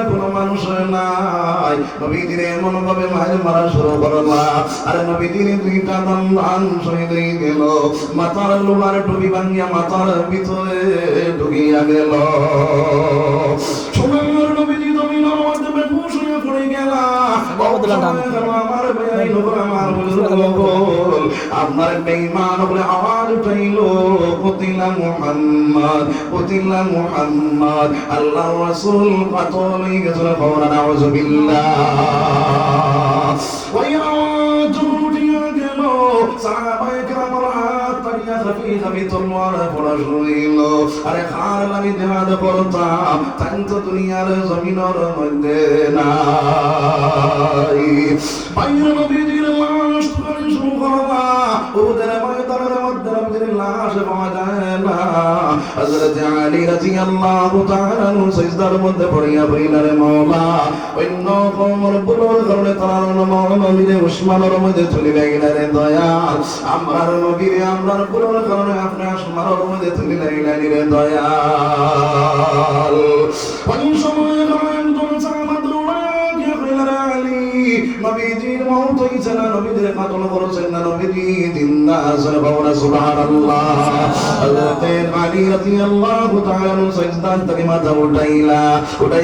কোনো মানুষ নাই নবীজির এমন ভাবে মায়ের মারা শুরু করলা আরে নবীজির দুইটা দান শহীদ হয়ে গেল মাথার লোহার টুপি ভাঙিয়া মাথার ভিতরে ঢুকিয়া গেল সোনার নবীজি জমিনের মধ্যে বেহুশ হয়ে পড়ে গেলা আমার বেয়াই নবর আমার বল আপনার বেঈমান বলে আওয়াজ উঠাইলো কুতিলা মুহাম্মদ আল্লাহর রাসূল পাগল হয়ে গেছিল ফওরা নাউযুবিল্লাহ ওই আওয়াজ উঠিয়া গেল সাহাবায়ে কেরামের হাত পাড়িয়া খাফি তলোয়ার পড়া শুরু হইলো আরে খার লাগি জিহাদ করতাম তাই তো দুনিয়ার জমিনের মধ্যে নাই বাইরে নবীজির লাশ তুলে শুরু করবা ওদের ময়দানের মধ্যে নবীজির লাশ পাওয়া যায় না হযরত আলী রাদিয়াল্লাহু তাআলা সিজদার মধ্যে পড়িয়া বললেন মাওলা অন্য কওমের বুলোর কারণে তারা নবীরে উসমানের মধ্যে চলে গেলেন দয়াল আমার নবীরে আমরার বুলোর কারণে আপনি আসমানের মধ্যে চলে গেলেন রে দয়াল ওই সময় একজন সাহাবা দৌড়ায়া গিয়ে কইলেন আলী নবীজির মওত হইছে না নবীজির কাতল করেছেন না নবীজি জিন্দা আছেন বাবা সুবহানাল্লাহ হযরত আলী রাদিয়াল্লাহু তাআলা সিজদা থেকে মাথা উঠাইয়া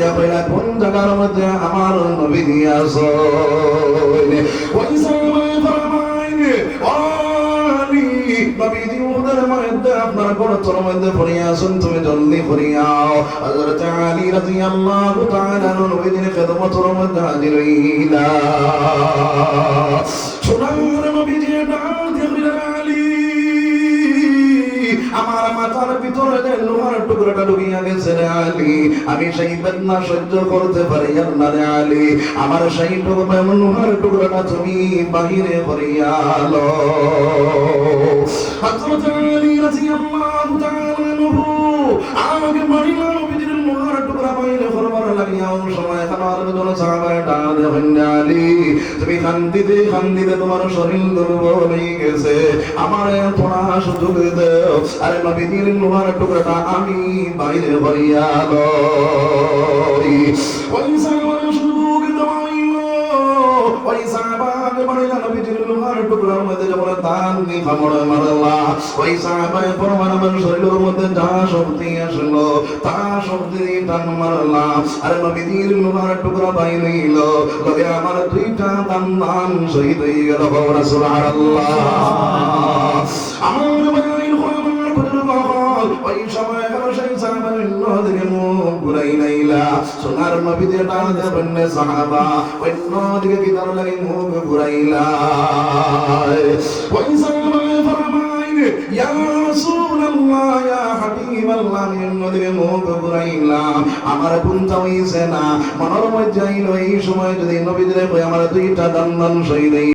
কইলা কোন জায়গার মধ্যে আমার নবীজি আছে ওই সময় ফরমাইলে আলী নবীজি ওদের মধ্যে আপনার গড়তর মধ্যে পড়িয়া আছেন তুমি জলদি পড়িয়াও হযরত আলী রাদিয়াল্লাহু তাআলা নবীজির খিদমতের মধ্যে হাজির হইলা সোনার নবীজি ডাক দিয়ে আলী আমার মাথার ভিতরে যে লোহার টুকরাটা ঢুকিয়া গেছে রে আলী আমি সেই বেদনা সহ্য করতে পারি না রে আলী আমার সেই লোহার টুকরাটা তুমি বাহিরে করিয়া লো হযরত আলী রাদিয়াল্লাহু তাআলা আনহু আমাকে মারিলা নবীজির লোহার টুকরা বাইরে করবার লাগিয়া সময় খানার জন্য সাহাবায়ে ডাক দিয়ে আলী তুমি শান্তিতে তোমার শরীর দুর্বল হয়ে গেছে আমার তোরা সুযোগ দাও আরে নবীজির লোহার টুকরাটা আমি বাইরে করিয়া লই ওই সাহাবার সুযোগ দাইলো ওই সাহাবাকে মারিলা নবীজির লোহার টুকরার মধ্যে যখন তান দিয়ে কামড় মারলা ওই সাহাবায়ে পরমাণু শরীরের মধ্যে যা শক্তি আসলো তা শক্তি টান মারলা আরে নবীজির লোহার টুকরা বাইরে এলো লগে আমার দুইটা দান শহীদ হয়ে গেল বাবা সুবহানাল্লাহ আমার বাইরে আমার কুদরত ওই সময় সেই সাহাবায়ে নদীকে মুখ ঘুরাই নাইলা সোনার নবীদের ডাক দেবেন সাহাবা ওই নদীকে ভিতর লাগি মুখ ঘুরাইলা ওই সাহাবায়ে ফরমাইলে ইয়া রাসূলুল্লাহ ইয়া হাবিবাল্লাহ নদীকে মুখ ঘুরাইলা আমার গুণটা হইছে না মনের মধ্যে এই সময় যদি নবীদের আমার দুইটা দান শহীদ